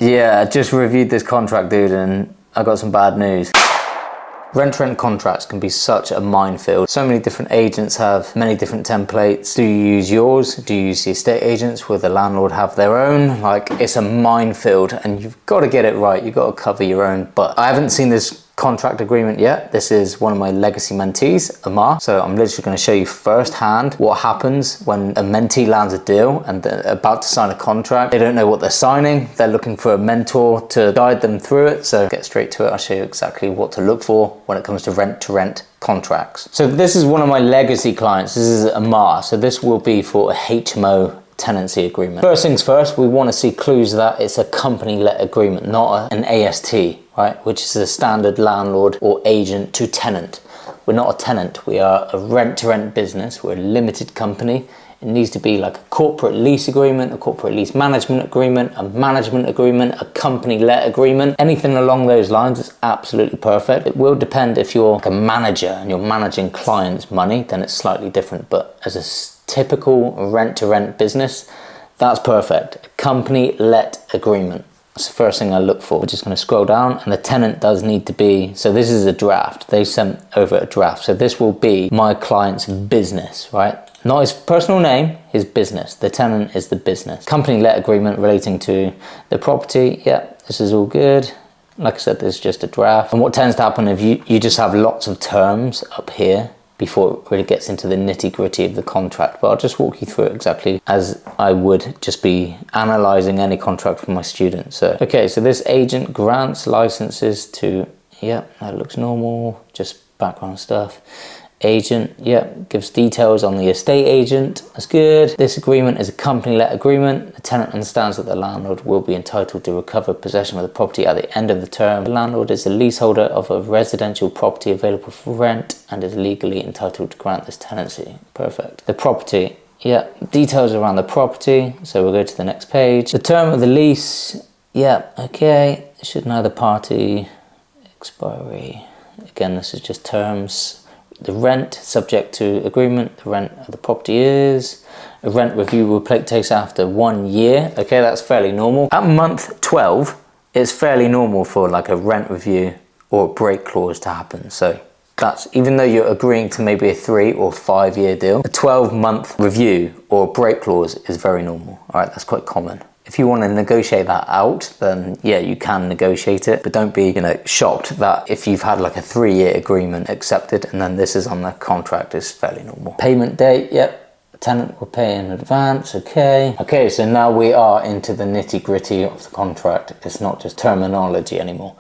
Yeah, I just reviewed this contract, dude, and I got some bad news. Rent-to-rent contracts can be such a minefield. So many different agents have many different templates. Do you use yours? Do you use the estate agents? Will the landlord have their own? Like, it's a minefield and you've got to get it right. You've got to cover your own butt. I haven't seen this contract agreement yet. This is one of my legacy mentees, Amar. So I'm literally going to show you firsthand what happens when a mentee lands a deal and they're about to sign a contract. They don't know what they're signing. They're looking for a mentor to guide them through it. So get straight to it. I'll show you exactly what to look for when it comes to rent-to-rent contracts. So this is one of my legacy clients. This is Amar. So this will be for a HMO tenancy agreement. First things first, we want to see clues that it's a company-let agreement, not an AST, right? Which is a standard landlord or agent to tenant. We're not a tenant, we are a rent-to-rent business, we're a limited company. It needs to be like a corporate lease agreement, a corporate lease management agreement, a management agreement, a company-let agreement. Anything along those lines is absolutely perfect. It will depend if you're like a manager and you're managing clients' money, then it's slightly different. But as a typical rent-to-rent business, that's perfect. A company-let agreement. That's the first thing I look for. We're just going to scroll down, and the tenant does need to be, so this is a draft. They sent over a draft. So this will be my client's business, right? Not his personal name, his business. The tenant is the business. Company-let agreement relating to the property. Yeah, this is all good. Like I said, this is just a draft. And what tends to happen if you just have lots of terms up here before it really gets into the nitty-gritty of the contract. But I'll just walk you through it exactly as I would just be analysing any contract for my students. So, okay, so this agent grants licenses to, yeah, that looks normal, just background stuff. Agent, yeah, gives details on the estate agent. That's good. This agreement is a company-let agreement. The tenant understands that the landlord will be entitled to recover possession of the property at the end of the term. The landlord is the leaseholder of a residential property available for rent and is legally entitled to grant this tenancy. Perfect. The property, yeah, details around the property. So we'll go to the next page. The term of the lease, yeah, okay. Should neither party, expiry. Again, this is just terms. The rent, subject to agreement, the rent of the property is. A rent review will take place after 1 year. Okay, that's fairly normal. At month 12, it's fairly normal for like a rent review or a break clause to happen. So that's, even though you're agreeing to maybe a 3 or 5 year deal, a 12-month review or break clause is very normal. All right, that's quite common. If you want to negotiate that out, then yeah, you can negotiate it, but don't be, shocked that if you've had like a 3-year agreement accepted and then this is on the contract, is fairly normal. Payment date, yep. Tenant will pay in advance, okay. Okay, so now we are into the nitty-gritty of the contract. It's not just terminology anymore.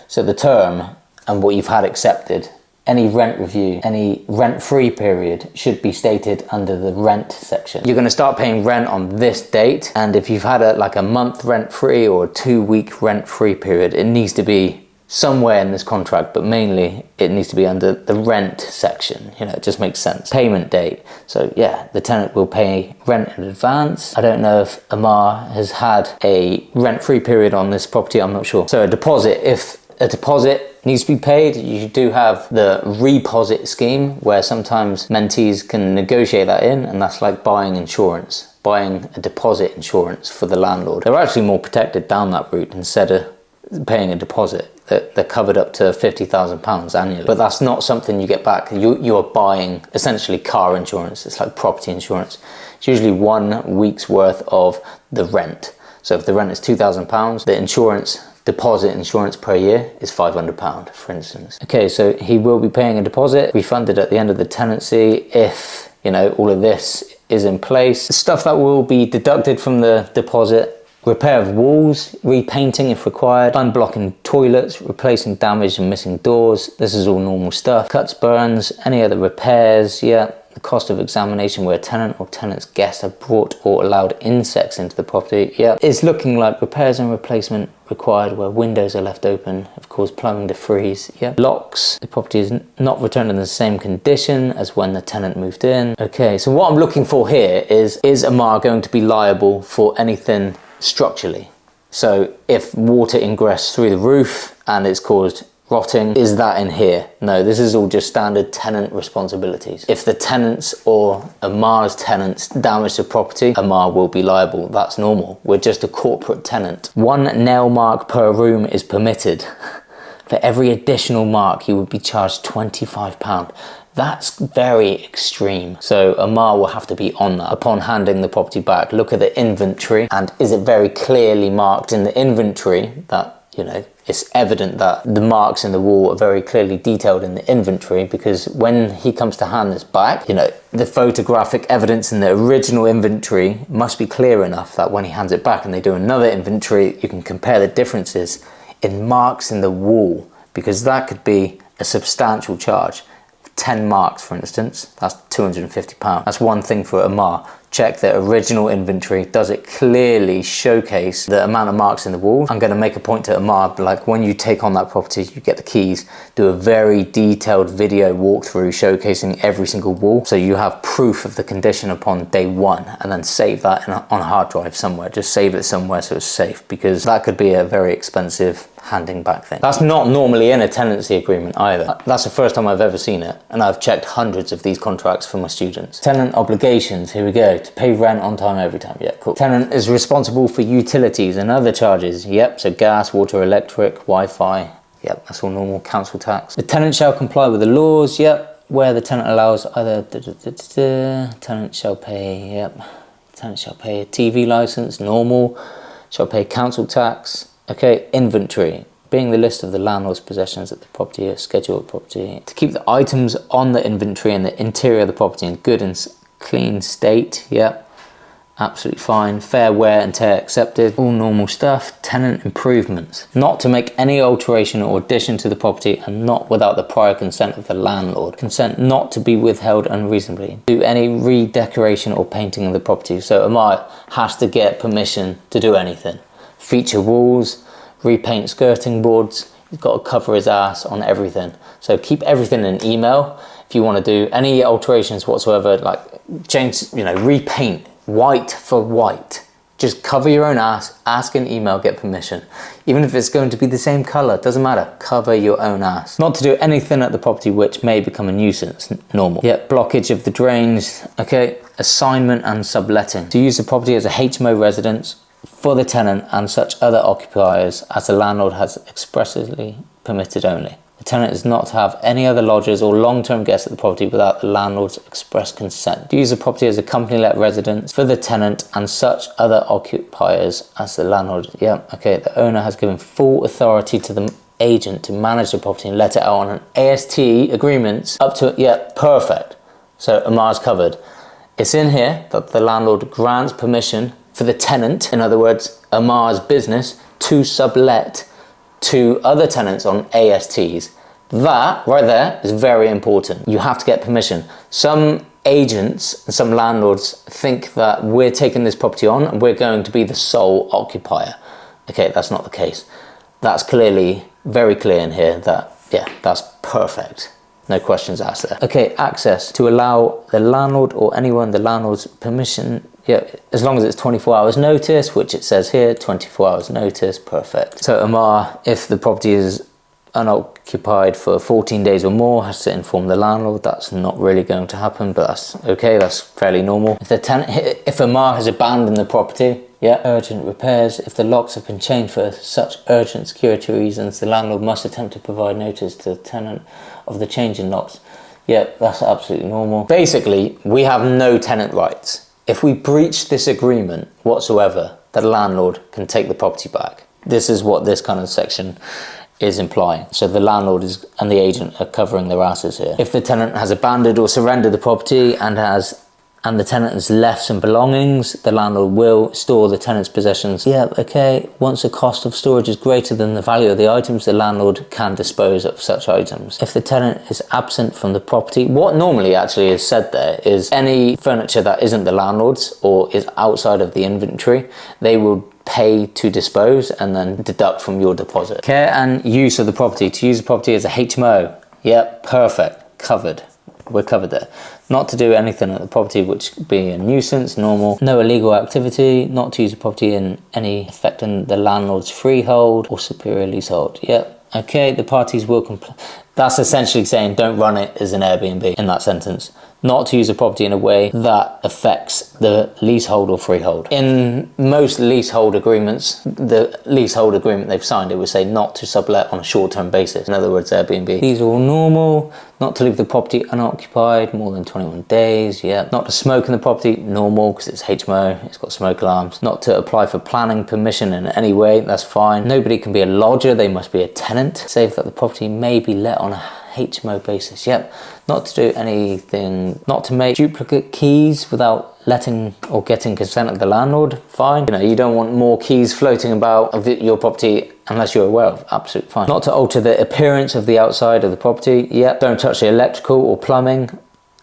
So the term and what you've had accepted, any rent review, any rent-free period should be stated under the rent section. You're going to start paying rent on this date, and if you've had a month rent-free or a 2-week rent-free period, it needs to be somewhere in this contract, but mainly it needs to be under the rent section. It just makes sense. Payment date. So yeah, the tenant will pay rent in advance. I don't know if Amar has had a rent-free period on this property, I'm not sure. So a deposit, if a deposit needs to be paid, you do have the reposit scheme where sometimes mentees can negotiate that in, and that's like buying insurance, buying a deposit insurance for the landlord. They're actually more protected down that route instead of paying a deposit. They're covered up to £50,000 annually, but that's not something you get back. You are buying essentially car insurance. It's like property insurance. It's usually 1 week's worth of the rent. So if the rent is £2,000, the insurance deposit insurance per year is £500, for instance. Okay, so he will be paying a deposit, refunded at the end of the tenancy if, all of this is in place. Stuff that will be deducted from the deposit: repair of walls, repainting if required, unblocking toilets, replacing damaged and missing doors. This is all normal stuff. Cuts, burns, any other repairs, yeah. The cost of examination where a tenant or tenant's guests have brought or allowed insects into the property. Yeah, it's looking like repairs and replacement required where windows are left open, of course plumbing to freeze. Yeah, locks, the property is not returned in the same condition as when the tenant moved in. Okay, so what I'm looking for here is Amar going to be liable for anything structurally? So if water ingress through the roof and it's caused rotting, is that in here? No, this is all just standard tenant responsibilities. If the tenants or Amar's tenants damage the property, Amar will be liable. That's normal. We're just a corporate tenant. 1 nail mark per room is permitted. For every additional mark, you would be charged £25. That's very extreme. So Amar will have to be on that upon handing the property back. Look at the inventory, and is it very clearly marked in the inventory that, you know, it's evident that the marks in the wall are very clearly detailed in the inventory, because when he comes to hand this back, you know, the photographic evidence in the original inventory must be clear enough that when he hands it back and they do another inventory, you can compare the differences in marks in the wall, because that could be a substantial charge. 10 marks, for instance, that's £250. That's one thing for Amar. Check the original inventory. Does it clearly showcase the amount of marks in the wall? I'm going to make a point to Amar, like when you take on that property, you get the keys, do a very detailed video walkthrough showcasing every single wall, so you have proof of the condition upon day one, and then save that on a hard drive somewhere. Just save it somewhere so it's safe, because that could be a very expensive handing back thing. That's not normally in a tenancy agreement either. That's the first time I've ever seen it, and I've checked hundreds of these contracts for my students. Tenant obligations, here we go. To pay rent on time every time. Yeah, cool. Tenant is responsible for utilities and other charges. Yep, so gas, water, electric, Wi-Fi. Yep, that's all normal. Council tax. The tenant shall comply with the laws. Yep, where the tenant allows either tenant shall pay. Yep, tenant shall pay a TV license. Normal. Shall pay council tax. Okay, inventory. Being the list of the landlord's possessions at the property or schedule of property. To keep the items on the inventory and the interior of the property in good and clean state. Yep, absolutely fine. Fair wear and tear accepted. All normal stuff. Tenant improvements. Not to make any alteration or addition to the property, and not without the prior consent of the landlord. Consent not to be withheld unreasonably. Do any redecoration or painting of the property. So Amar has to get permission to do anything. Feature walls, repaint skirting boards. He's got to cover his ass on everything. So keep everything in email. If you want to do any alterations whatsoever, like change, you know, repaint white for white, just cover your own ass, ask in email, get permission. Even if it's going to be the same color, doesn't matter, cover your own ass. Not to do anything at the property which may become a nuisance, normal. Yeah, blockage of the drains, okay. Assignment and subletting. To use the property as a HMO residence for the tenant and such other occupiers as the landlord has expressly permitted only. The tenant is not to have any other lodgers or long-term guests at the property without the landlord's express consent. To use the property as a company-let residence for the tenant and such other occupiers as the landlord. Yeah, okay. The owner has given full authority to the agent to manage the property and let it out on an AST agreements up to, yeah, perfect. So Amar's covered. It's in here that the landlord grants permission for the tenant, in other words, Amar's business, to sublet to other tenants on ASTs. That right there is very important. You have to get permission. Some agents and some landlords think that we're taking this property on and we're going to be the sole occupier. Okay, that's not the case. That's clearly very clear in here that, yeah, that's perfect. No questions asked there. Okay, access. To allow the landlord or anyone the landlord's permission, yeah, as long as it's 24 hours notice, which it says here, 24 hours notice, perfect. So Amar, if the property is unoccupied for 14 days or more, has to inform the landlord. That's not really going to happen, but that's okay, that's fairly normal. If Amar has abandoned the property, yeah, urgent repairs. If the locks have been changed for such urgent security reasons, the landlord must attempt to provide notice to the tenant of the change in locks. Yeah, that's absolutely normal. Basically, we have no tenant rights. If we breach this agreement whatsoever, the landlord can take the property back. This is what this kind of section is implying. So the landlord and the agent are covering their asses here. If the tenant has abandoned or surrendered the property and the tenant has left some belongings, the landlord will store the tenant's possessions. Yeah, okay. Once the cost of storage is greater than the value of the items, the landlord can dispose of such items. If the tenant is absent from the property, what normally actually is said there is any furniture that isn't the landlord's or is outside of the inventory, they will pay to dispose and then deduct from your deposit. Care and use of the property. To use the property as a HMO. Yep, perfect. Covered. We're covered there. Not to do anything at the property which would be a nuisance, normal. No illegal activity. Not to use the property in any affecting the landlord's freehold or superior leasehold. Yep. Okay, the parties will comply. That's essentially saying don't run it as an Airbnb in that sentence. Not to use a property in a way that affects the leasehold or freehold. In most leasehold agreements, the leasehold agreement they've signed, it would say not to sublet on a short-term basis. In other words, Airbnb. These are all normal. Not to leave the property unoccupied more than 21 days, yeah. Not to smoke in the property, normal, because it's HMO, it's got smoke alarms. Not to apply for planning permission in any way, that's fine. Nobody can be a lodger, they must be a tenant. Save that the property may be let on a HMO basis, yep. Not to do anything, not to make duplicate keys without letting or getting consent of the landlord, fine. You know, you don't want more keys floating about of your property unless you're aware of, absolutely fine. Not to alter the appearance of the outside of the property, yep. Don't touch the electrical or plumbing,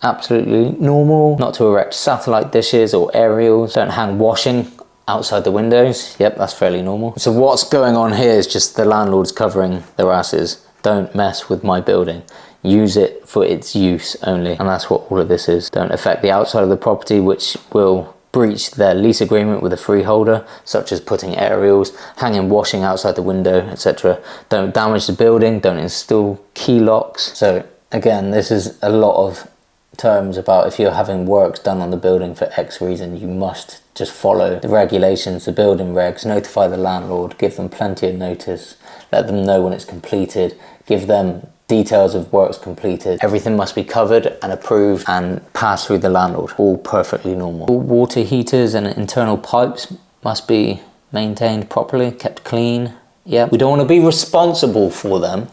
absolutely normal. Not to erect satellite dishes or aerials. Don't hang washing outside the windows, yep, that's fairly normal. So what's going on here is just the landlord's covering their asses. Don't mess with my building. Use it for its use only. And that's what all of this is. Don't affect the outside of the property, which will breach their lease agreement with the freeholder, such as putting aerials, hanging washing outside the window, etc. Don't damage the building. Don't install key locks. So again, this is a lot of terms about if you're having works done on the building for X reason, you must just follow the regulations, the building regs, notify the landlord, give them plenty of notice, let them know when it's completed, give them details of works completed. Everything must be covered and approved and passed through the landlord. All perfectly normal. All water heaters and internal pipes must be maintained properly, kept clean. Yeah, we don't want to be responsible for them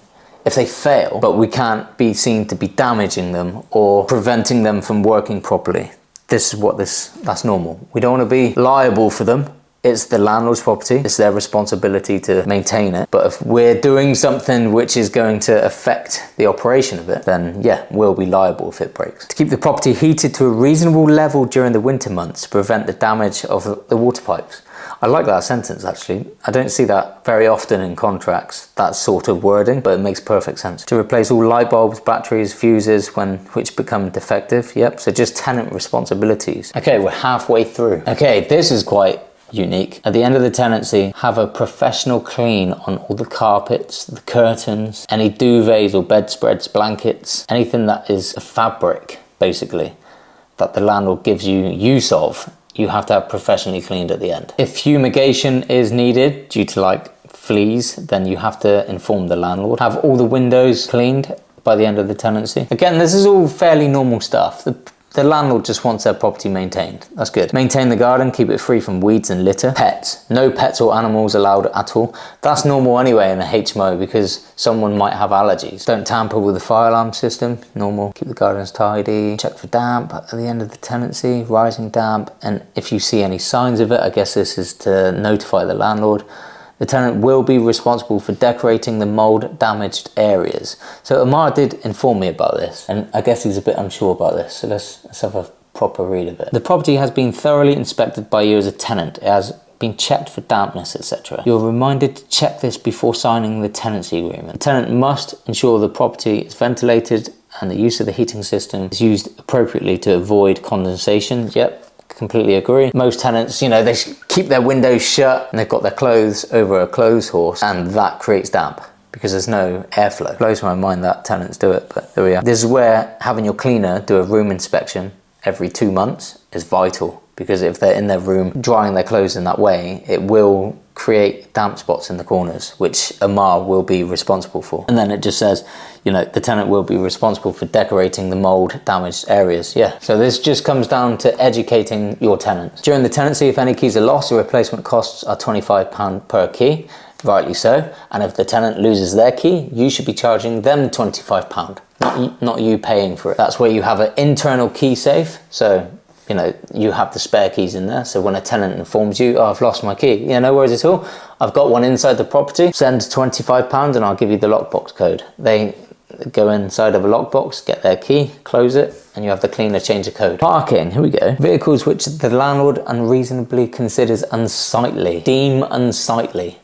if they fail, but we can't be seen to be damaging them or preventing them from working properly. This is what that's normal. We don't want to be liable for them. It's the landlord's property. It's their responsibility to maintain it. But if we're doing something which is going to affect the operation of it, then yeah, we'll be liable if it breaks. To keep the property heated to a reasonable level during the winter months to prevent the damage of the water pipes. I like that sentence actually. I don't see that very often in contracts, that sort of wording, but it makes perfect sense. To replace all light bulbs, batteries, fuses which become defective. Yep, so just tenant responsibilities. Okay, we're halfway through. Okay, this is quite unique. At the end of the tenancy, have a professional clean on all the carpets, the curtains, any duvets or bedspreads, blankets, anything that is a fabric, basically, that the landlord gives you use of. You have to have professionally cleaned at the end. If fumigation is needed due to like fleas, then you have to inform the landlord. Have all the windows cleaned by the end of the tenancy. Again, this is all fairly normal stuff. The landlord just wants their property maintained. That's good. Maintain the garden, keep it free from weeds and litter. Pets. No pets or animals allowed at all. That's normal anyway in a HMO because someone might have allergies. Don't tamper with the fire alarm system. Normal. Keep the gardens tidy. Check for damp at the end of the tenancy, rising damp. And if you see any signs of it, I guess this is to notify the landlord. The tenant will be responsible for decorating the mold damaged areas. So Amar did inform me about this, and I guess he's a bit unsure about this. So let's have a proper read of it. The property has been thoroughly inspected by you as a tenant. It has been checked for dampness, etc. You're reminded to check this before signing the tenancy agreement. The tenant must ensure the property is ventilated and the use of the heating system is used appropriately to avoid condensation. Yep. Completely agree. Most tenants, you know, they keep their windows shut and they've got their clothes over a clothes horse, and that creates damp because there's no airflow. Blows my mind that tenants do it, but there we are. This is where having your cleaner do a room inspection every 2 months is vital, because if they're in their room drying their clothes in that way, it will create damp spots in the corners, which Amar will be responsible for. And then it just says, you know, the tenant will be responsible for decorating the mold damaged areas. Yeah, so this just comes down to educating your tenants. During the tenancy, if any keys are lost, the replacement costs are £25 per key, rightly so. And if the tenant loses their key, you should be charging them £25, not you paying for it. That's where you have an internal key safe. So, you know, you have the spare keys in there. So when a tenant informs you, oh, I've lost my key, yeah, no worries at all. I've got one inside the property. Send £25 and I'll give you the lockbox code. They go inside of a lockbox, get their key, close it, and you have the cleaner change the code. Parking, here we go. Vehicles which the landlord unreasonably considers unsightly. Deem unsightly.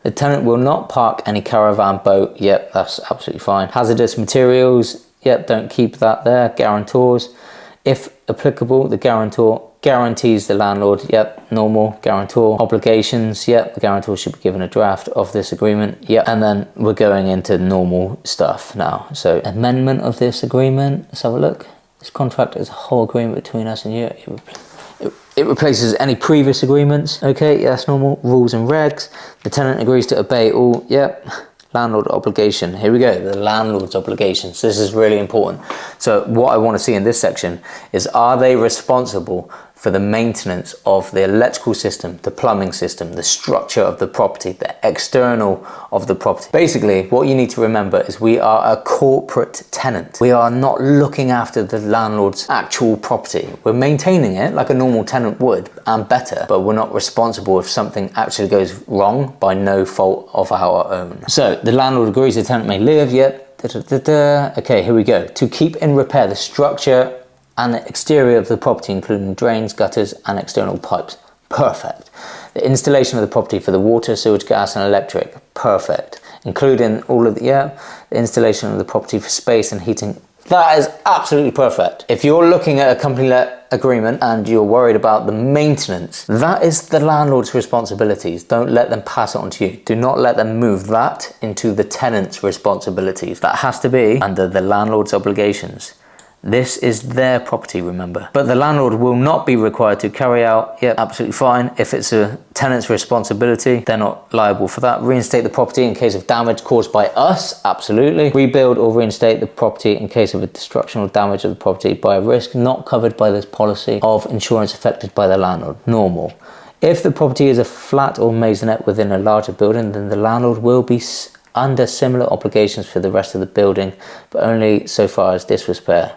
The tenant will not park any caravan, boat. Yep, that's absolutely fine. Hazardous materials. Yep, don't keep that there. Guarantors. If applicable, the guarantor guarantees the landlord, yep, normal. Guarantor obligations, yep, the guarantor should be given a draft of this agreement, yep. And then we're going into normal stuff now. So amendment of this agreement, let's have a look. This contract is a whole agreement between us and you. It replaces any previous agreements. Okay, yeah, that's normal. Rules and regs. The tenant agrees to obey all, yep. Landlord obligation. Here we go, the landlord's obligations. This is really important. So what I want to see in this section is, are they responsible for the maintenance of the electrical system, the plumbing system, the structure of the property, the external of the property? Basically, what you need to remember is we are a corporate tenant. We are not looking after the landlord's actual property. We're maintaining it like a normal tenant would, and better, but we're not responsible if something actually goes wrong by no fault of our own. So the landlord agrees the tenant may live, yep. Okay, here we go. To keep in repair the structure and the exterior of the property, including drains, gutters, and external pipes. Perfect. The installation of the property for the water, sewage, gas, and electric. Perfect. Including all of the, the installation of the property for space and heating. That is absolutely perfect. If you're looking at a company-let agreement and you're worried about the maintenance, that is the landlord's responsibilities. Don't let them pass it on to you. Do not let them move that into the tenant's responsibilities. That has to be under the landlord's obligations. This is their property, remember. But the landlord will not be required to carry out, yep, absolutely fine. If it's a tenant's responsibility, they're not liable for that. Reinstate the property in case of damage caused by us, absolutely. Rebuild or reinstate the property in case of a destruction or damage of the property by a risk not covered by this policy of insurance affected by the landlord, normal. If the property is a flat or maisonette within a larger building, then the landlord will be under similar obligations for the rest of the building, but only so far as disrepair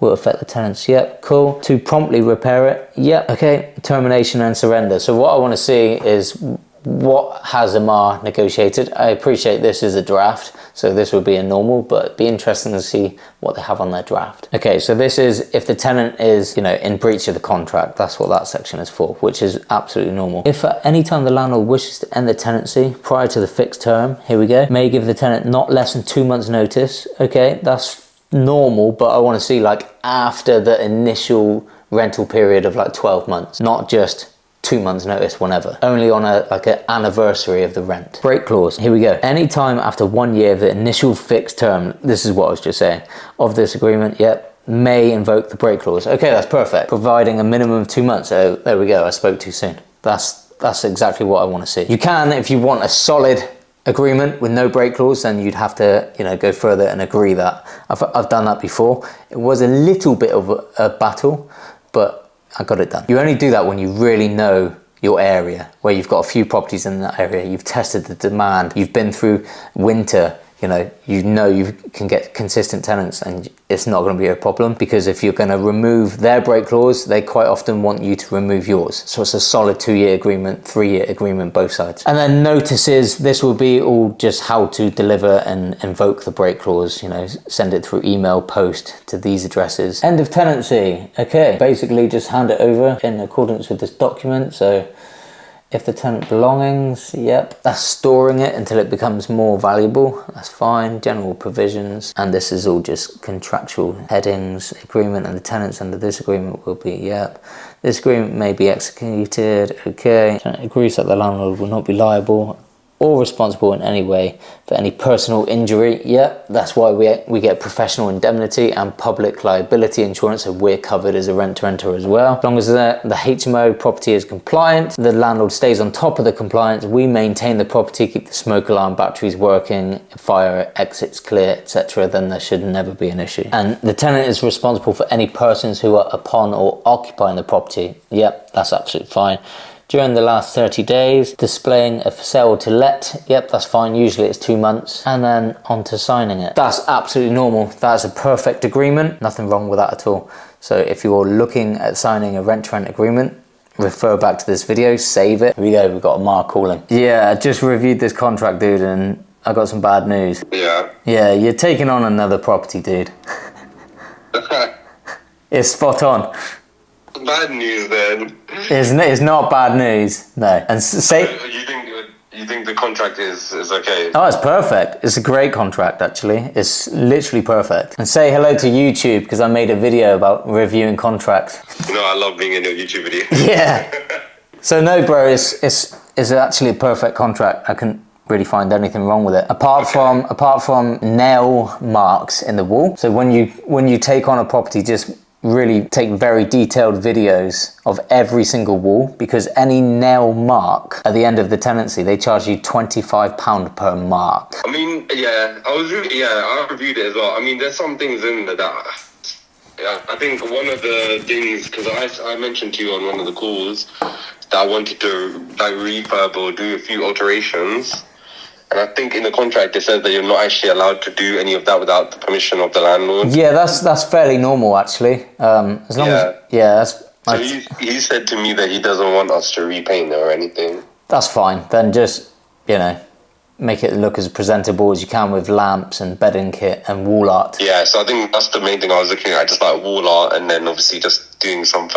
will affect the tenants. Yep, cool. To promptly repair it, yep, okay. Termination and surrender. So what I want to see is, what has Amar negotiated? I appreciate this is a draft, so this would be a normal, but it'd be interesting to see what they have on their draft. Okay, so this is if the tenant is, in breach of the contract. That's what that section is for, which is absolutely normal. If at any time the landlord wishes to end the tenancy prior to the fixed term, here we go, may give the tenant not less than 2 months notice. Okay, that's normal, but I want to see like after the initial rental period of like 12 months, not just 2 months notice whenever, only on an anniversary of the rent. Break clause, here we go. Any time after 1 year of the initial fixed term, this is what I was just saying, of this agreement, yep, may invoke the break clause. Okay, that's perfect. Providing a minimum of 2 months. So there we go, I spoke too soon. That's exactly what I want to see. You can, if you want a solid agreement with no break clause, then you'd have to go further and agree that. I've done that before. It was a little bit of a battle, but I got it done. You only do that when you really know your area, where you've got a few properties in that area, you've tested the demand, you've been through winter, you can get consistent tenants and it's not going to be a problem, because if you're going to remove their break clause, they quite often want you to remove yours. So it's a solid 2-year agreement, 3-year agreement, both sides. And then notices, this will be all just how to deliver and invoke the break clause, send it through email, post to these addresses. End of tenancy. Okay, basically just hand it over in accordance with this document. So if the tenant belongings, yep, that's storing it until it becomes more valuable. That's fine. General provisions. And this is all just contractual headings. Agreement and the tenants under this agreement will be, yep. This agreement may be executed, okay. Tenant agrees that the landlord will not be liable or responsible in any way for any personal injury. Yep, that's why we get professional indemnity and public liability insurance, so we're covered as a rent-to-renter as well. As long as the HMO property is compliant, the landlord stays on top of the compliance, we maintain the property, keep the smoke alarm batteries working, fire exits clear, etc., then there should never be an issue. And the tenant is responsible for any persons who are upon or occupying the property. Yep, that's absolutely fine. During the last 30 days, displaying a for sale to let, yep, that's fine, usually it's 2 months, and then on to signing it. That's absolutely normal. That's a perfect agreement, nothing wrong with that at all. So if you're looking at signing a rent-to-rent agreement, refer back to this video, save it. Here we go, we've got Amar calling. Yeah, I just reviewed this contract, dude, and I got some bad news. Yeah. Yeah, you're taking on another property, dude. It's spot on. Bad news then. It's not bad news, no. And say you you think the contract is okay? Oh, it's perfect. It's a great contract, actually. It's literally perfect. And say hello to YouTube, because I made a video about reviewing contracts. You know, I love being in your YouTube video. Yeah. So no, bro, it's actually a perfect contract. I couldn't really find anything wrong with it, apart from nail marks in the wall. So when you take on a property, just really take very detailed videos of every single wall, because any nail mark at the end of the tenancy, they charge you £25 per mark. I mean, yeah, I reviewed it as well. I mean, there's some things in there that, yeah, I think one of the things, because I mentioned to you on one of the calls that I wanted to like refurb or do a few alterations. And I think in the contract it says that you're not actually allowed to do any of that without the permission of the landlord. Yeah, that's fairly normal, actually. As long as that's. So he said to me that he doesn't want us to repaint it or anything. That's fine. Then just, make it look as presentable as you can with lamps and bedding kit and wall art. Yeah, so I think that's the main thing I was looking at, just like wall art, and then obviously just doing some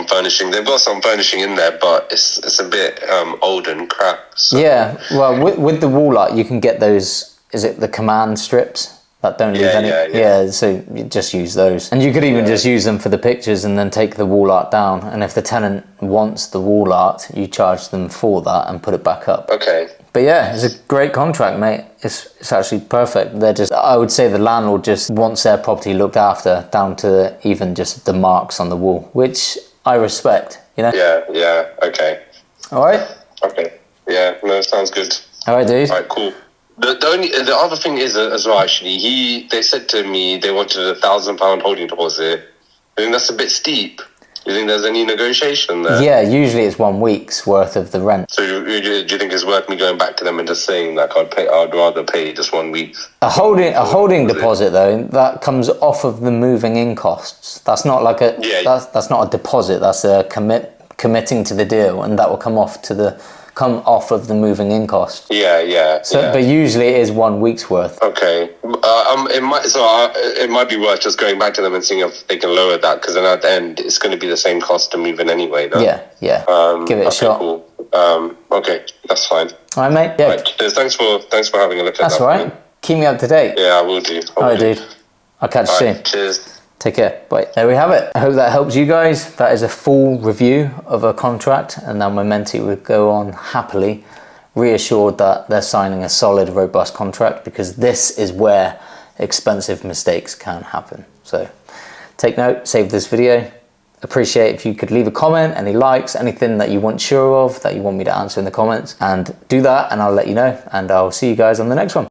furnishing. They've got some furnishing in there, but it's a bit old and crap. So. Yeah, well, with the wall art, you can get those, is it the command strips? That don't leave any. Yeah, so you just use those. And you could even just use them for the pictures and then take the wall art down. And if the tenant wants the wall art, you charge them for that and put it back up. Okay. But yeah, it's a great contract, mate. It's actually perfect. I would say the landlord just wants their property looked after, down to even just the marks on the wall, which I respect, Yeah, okay. All right? Okay. Yeah, no, sounds good. All right, dude. All right, cool. The other thing is as well, actually, they said to me they wanted £1,000 holding deposit. I think that's a bit steep. Do you think there's any negotiation there? Yeah, usually it's 1 week's worth of the rent. So do you think it's worth me going back to them and just saying like I'd rather pay just 1 week? A holding deposit though, that comes off of the moving in costs. That's not like that's not a deposit. That's a committing to the deal, and that will come off of the moving in cost. Yeah. But usually it is 1 week's worth. Okay. It might be worth just going back to them and seeing if they can lower that, because then at the end it's going to be the same cost to move in anyway. No? Yeah. Give it a shot. Cool. Okay, that's fine. All right, mate. Yeah. Right, cheers. Thanks for having a look at that. That's all right. Keep me up to date. Yeah, I will do. All right, dude. I'll catch you soon. Cheers. Take care. Bye. There we have it. I hope that helps you guys. That is a full review of a contract, and now my mentee would go on happily, reassured that they're signing a solid, robust contract, because this is where expensive mistakes can happen. So take note, save this video. Appreciate if you could leave a comment, any likes, anything that you weren't sure of that you want me to answer in the comments, and do that and I'll let you know, and I'll see you guys on the next one.